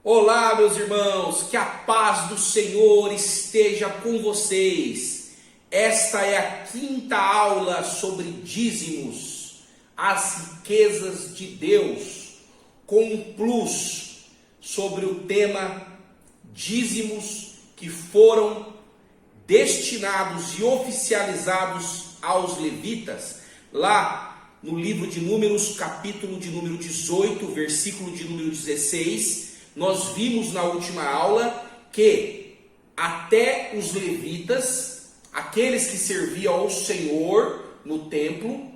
Olá, meus irmãos, que a paz do Senhor esteja com vocês. Esta é a quinta aula sobre dízimos, as riquezas de Deus, com um plus sobre o tema dízimos que foram destinados e oficializados aos levitas, lá no livro de Números, capítulo de número 18, versículo de número 16, nós vimos na última aula que até os levitas, aqueles que serviam ao Senhor no templo,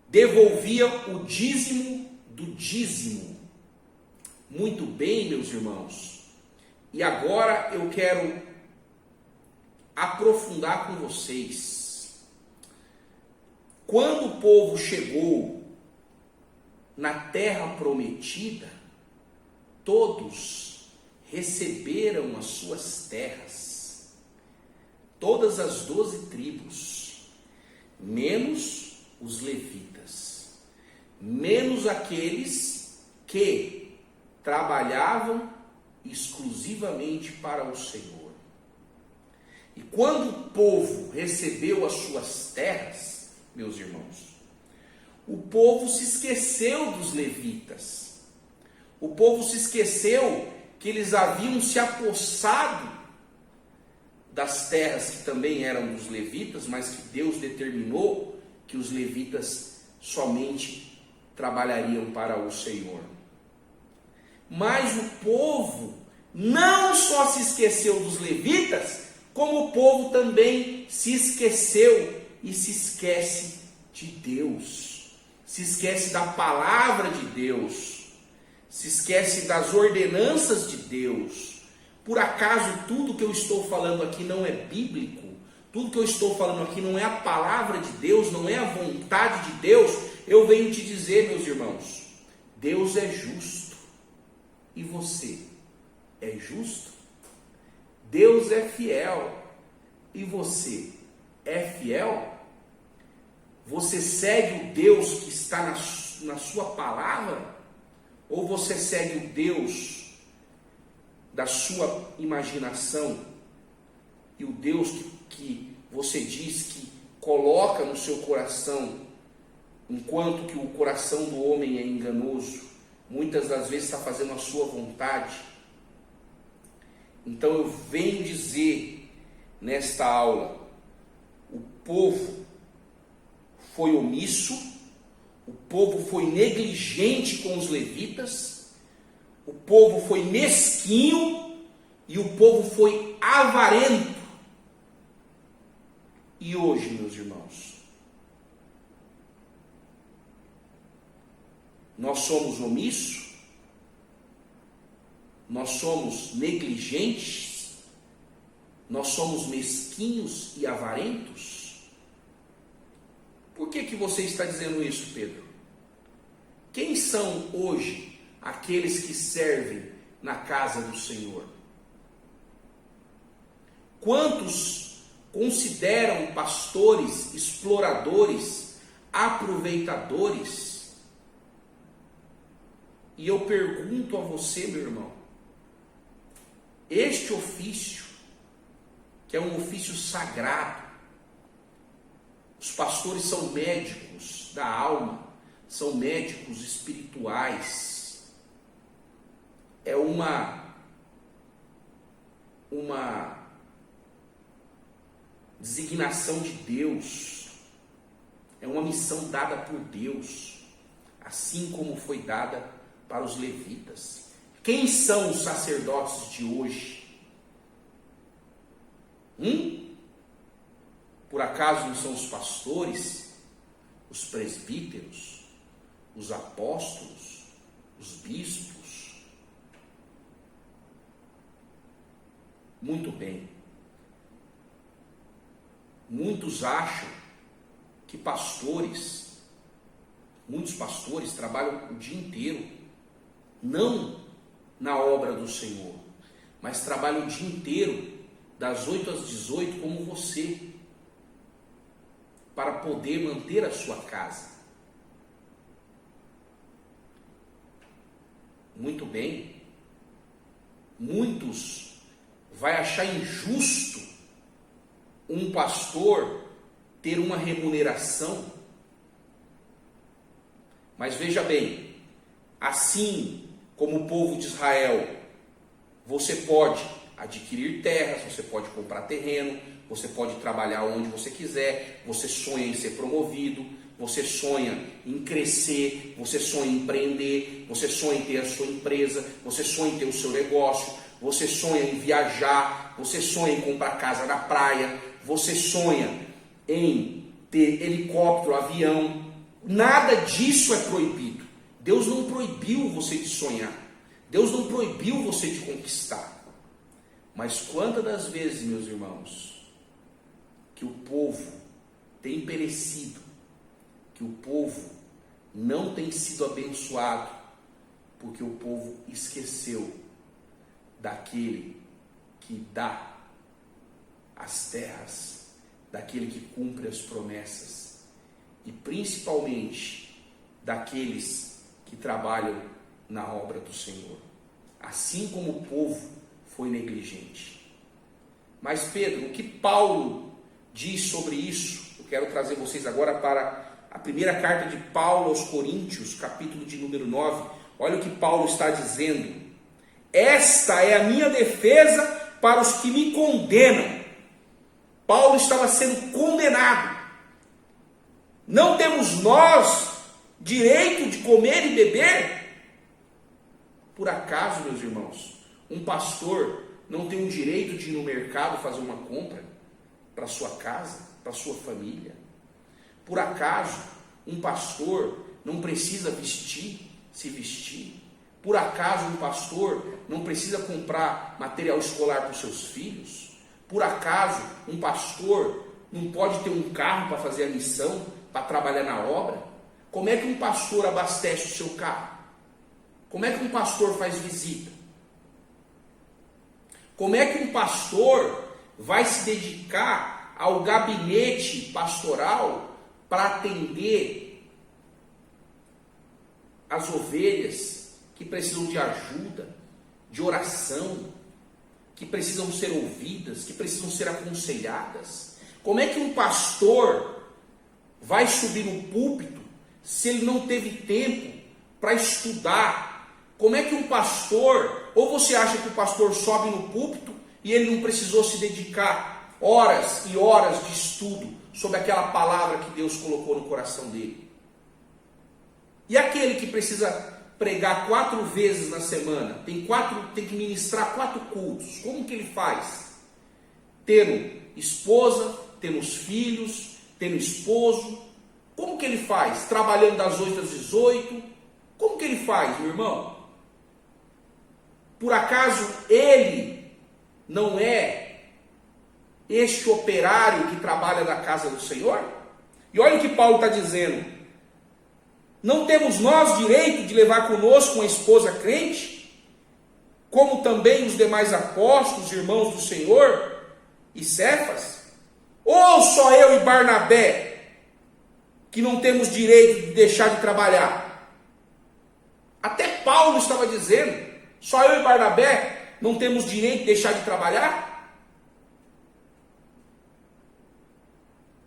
devolviam o dízimo do dízimo. Muito bem, meus irmãos. E agora eu quero aprofundar com vocês. Quando o povo chegou na terra prometida, todos receberam as suas terras, todas as 12 tribos, menos os levitas, menos aqueles que trabalhavam exclusivamente para o Senhor. E quando o povo recebeu as suas terras, meus irmãos, o povo se esqueceu dos levitas. O povo se esqueceu que eles haviam se apossado das terras que também eram dos levitas, mas que Deus determinou que os levitas somente trabalhariam para o Senhor. Mas o povo não só se esqueceu dos levitas, como o povo também se esqueceu e se esquece de Deus, se esquece da palavra de Deus, se esquece das ordenanças de Deus. Por acaso tudo que eu estou falando aqui não é bíblico? Tudo que eu estou falando aqui não é a palavra de Deus, não é a vontade de Deus? Eu venho te dizer, meus irmãos, Deus é justo. E você é justo? Deus é fiel. E você é fiel? Você segue o Deus que está na sua palavra? Ou você segue o Deus da sua imaginação e o Deus que você diz que coloca no seu coração, enquanto que o coração do homem é enganoso, muitas das vezes está fazendo a sua vontade? Então eu venho dizer nesta aula, o povo foi omisso, o povo foi negligente com os levitas, o povo foi mesquinho e o povo foi avarento. E hoje, meus irmãos, nós somos omissos? Nós somos negligentes? Nós somos mesquinhos e avarentos? Por que você está dizendo isso, Pedro? Quem são hoje aqueles que servem na casa do Senhor? Quantos consideram pastores, exploradores, aproveitadores? E eu pergunto a você, meu irmão, este ofício, que é um ofício sagrado, os pastores são médicos da alma, são médicos espirituais. É uma designação de Deus. É uma missão dada por Deus, assim como foi dada para os levitas. Quem são os sacerdotes de hoje? Por acaso não são os pastores, os presbíteros, os apóstolos, os bispos? Muito bem. Muitos acham que muitos pastores trabalham o dia inteiro, não na obra do Senhor, mas trabalham o dia inteiro, das 8 às 18, como você, para poder manter a sua casa. Muito bem, muitos vai achar injusto um pastor ter uma remuneração. Mas veja bem, assim como o povo de Israel, você pode adquirir terras, você pode comprar terreno, você pode trabalhar onde você quiser, você sonha em ser promovido, você sonha em crescer, você sonha em empreender, você sonha em ter a sua empresa, você sonha em ter o seu negócio, você sonha em viajar, você sonha em comprar casa na praia, você sonha em ter helicóptero, avião. Nada disso é proibido. Deus não proibiu você de sonhar. Deus não proibiu você de conquistar. Mas quantas das vezes, meus irmãos, que o povo tem perecido, que o povo não tem sido abençoado, porque o povo esqueceu daquele que dá as terras, daquele que cumpre as promessas, e principalmente daqueles que trabalham na obra do Senhor. Assim como o povo foi negligente. Mas Pedro, o que Paulo diz sobre isso? Eu quero trazer vocês agora para a primeira carta de Paulo aos Coríntios, capítulo de número 9. Olha o que Paulo está dizendo. Esta é a minha defesa para os que me condenam. Paulo estava sendo condenado. Não temos nós direito de comer e beber? Por acaso, meus irmãos, um pastor não tem o direito de ir no mercado fazer uma compra para sua casa, para sua família? Por acaso, um pastor não precisa se vestir? Por acaso, um pastor não precisa comprar material escolar para os seus filhos? Por acaso, um pastor não pode ter um carro para fazer a missão, para trabalhar na obra? Como é que um pastor abastece o seu carro? Como é que um pastor faz visita? Como é que um pastor vai se dedicar ao gabinete pastoral para atender as ovelhas que precisam de ajuda, de oração, que precisam ser ouvidas, que precisam ser aconselhadas? Como é que um pastor vai subir no púlpito se ele não teve tempo para estudar? Como é que um pastor, ou você acha que o pastor sobe no púlpito e ele não precisou se dedicar horas e horas de estudo sobre aquela palavra que Deus colocou no coração dele? E aquele que precisa pregar 4 vezes na semana, tem que ministrar 4 cultos, como que ele faz? Tendo esposa, tendo os filhos, tendo esposo, como que ele faz? Trabalhando das 8 às 18, como que ele faz, meu irmão? Por acaso ele não é este operário que trabalha na casa do Senhor? E olha o que Paulo está dizendo. Não temos nós direito de levar conosco uma esposa crente, como também os demais apóstolos, irmãos do Senhor e Cefas? Ou só eu e Barnabé que não temos direito de deixar de trabalhar? Até Paulo estava dizendo, só eu e Barnabé não temos direito de deixar de trabalhar?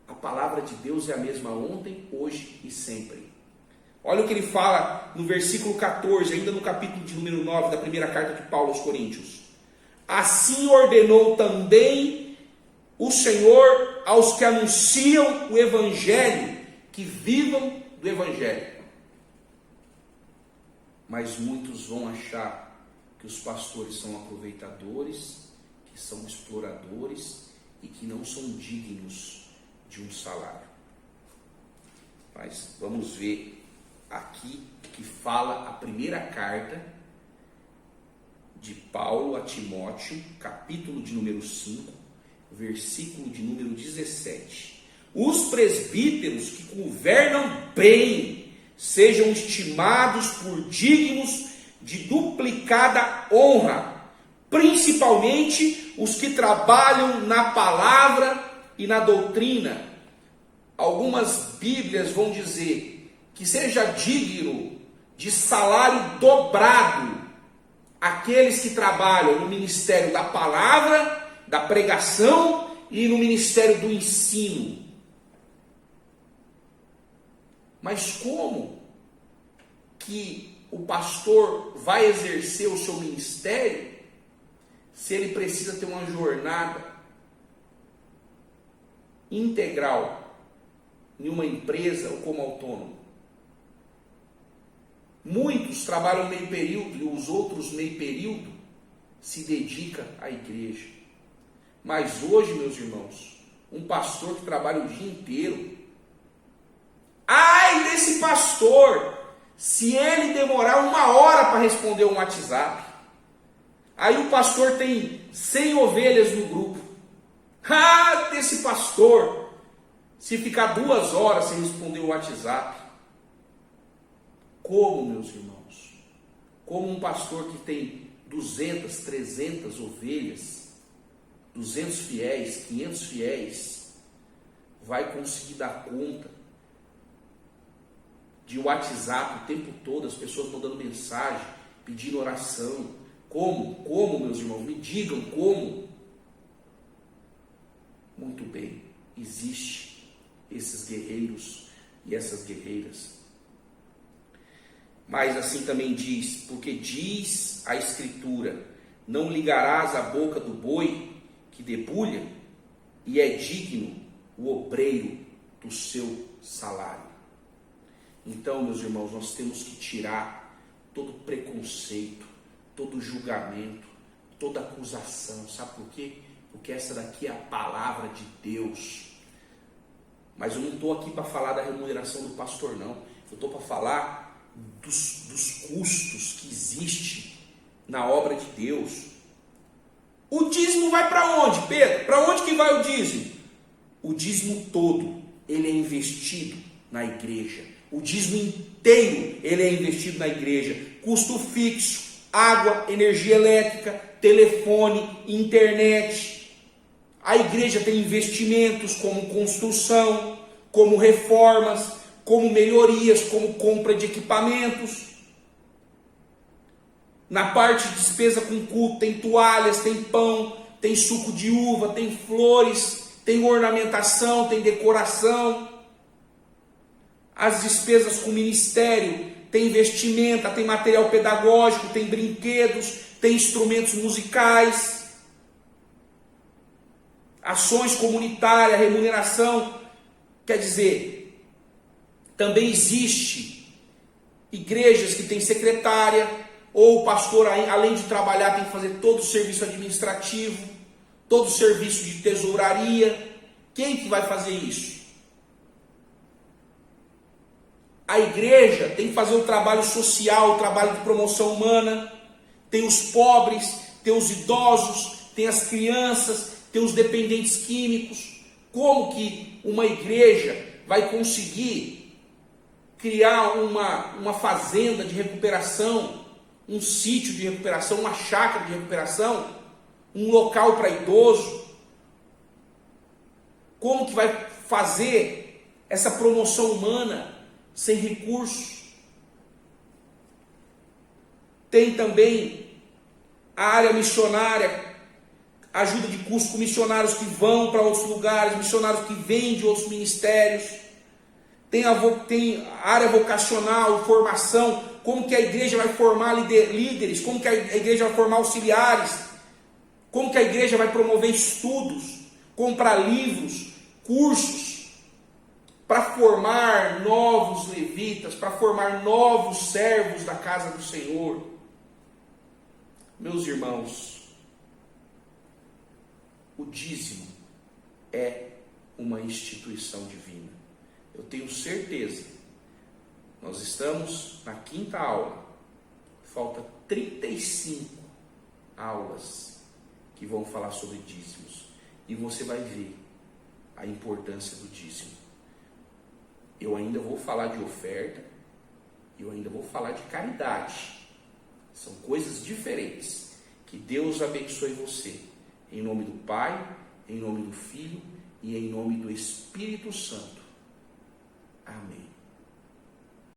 A palavra de Deus é a mesma ontem, hoje e sempre. Olha o que ele fala no versículo 14, ainda no capítulo de número 9 da primeira carta de Paulo aos Coríntios. Assim ordenou também o Senhor aos que anunciam o Evangelho, que vivam do Evangelho. Mas muitos vão achar que os pastores são aproveitadores, que são exploradores e que não são dignos de um salário. Mas vamos ver aqui que fala a primeira carta de Paulo a Timóteo, capítulo de número 5, versículo de número 17. Os presbíteros que governam bem sejam estimados por dignos de duplicada honra, principalmente os que trabalham na palavra e na doutrina. Algumas Bíblias vão dizer que seja digno de salário dobrado aqueles que trabalham no ministério da palavra, da pregação e no ministério do ensino. Mas como que o pastor vai exercer o seu ministério se ele precisa ter uma jornada integral em uma empresa ou como autônomo? Muitos trabalham meio período e os outros meio período se dedicam à igreja. Mas hoje, meus irmãos, um pastor que trabalha o dia inteiro, ai desse pastor, se ele demorar 1 hora para responder um WhatsApp, aí o pastor tem 100 ovelhas no grupo. Ah, desse pastor, se ficar 2 horas sem responder o WhatsApp. Como, meus irmãos? Como um pastor que tem 200, 300 ovelhas, 200 fiéis, 500 fiéis, vai conseguir dar conta de WhatsApp o tempo todo, as pessoas mandando mensagem, pedindo oração? Como, meus irmãos? Me digam como. Muito bem, existe esses guerreiros e essas guerreiras. Mas assim também diz, porque diz a Escritura, não ligarás a boca do boi que debulha, e é digno o obreiro do seu salário. Então, meus irmãos, nós temos que tirar todo preconceito, todo julgamento, toda acusação. Sabe por quê? Porque essa daqui é a palavra de Deus. Mas eu não estou aqui para falar da remuneração do pastor, não. Eu estou para falar dos custos que existem na obra de Deus. O dízimo vai para onde, Pedro? Para onde que vai o dízimo? O dízimo todo, ele é investido na igreja. O dízimo inteiro, ele é investido na igreja. Custo fixo, água, energia elétrica, telefone, internet. A igreja tem investimentos como construção, como reformas, como melhorias, como compra de equipamentos. Na parte de despesa com culto, tem toalhas, tem pão, tem suco de uva, tem flores, tem ornamentação, tem decoração. As despesas com ministério, tem vestimenta, tem material pedagógico, tem brinquedos, tem instrumentos musicais, ações comunitárias, remuneração. Quer dizer, também existe igrejas que têm secretária, ou o pastor, além de trabalhar, tem que fazer todo o serviço administrativo, todo o serviço de tesouraria. Quem que vai fazer isso? A igreja tem que fazer o trabalho social, o trabalho de promoção humana. Tem os pobres, tem os idosos, tem as crianças, tem os dependentes químicos. Como que uma igreja vai conseguir criar uma fazenda de recuperação, um sítio de recuperação, uma chácara de recuperação, um local para idoso? Como que vai fazer essa promoção humana sem recursos? Tem também a área missionária, ajuda de custo com missionários que vão para outros lugares, missionários que vêm de outros ministérios. Tem a área vocacional, formação, como que a igreja vai formar líderes, como que a igreja vai formar auxiliares, como que a igreja vai promover estudos, comprar livros, cursos, para formar novos levitas, para formar novos servos da casa do Senhor. Meus irmãos, o dízimo é uma instituição divina. Eu tenho certeza, nós estamos na 5ª aula, falta 35 aulas que vão falar sobre dízimos, e você vai ver a importância do dízimo. Eu ainda vou falar de oferta, eu ainda vou falar de caridade. São coisas diferentes. Que Deus abençoe você. Em nome do Pai, em nome do Filho e em nome do Espírito Santo. Amém.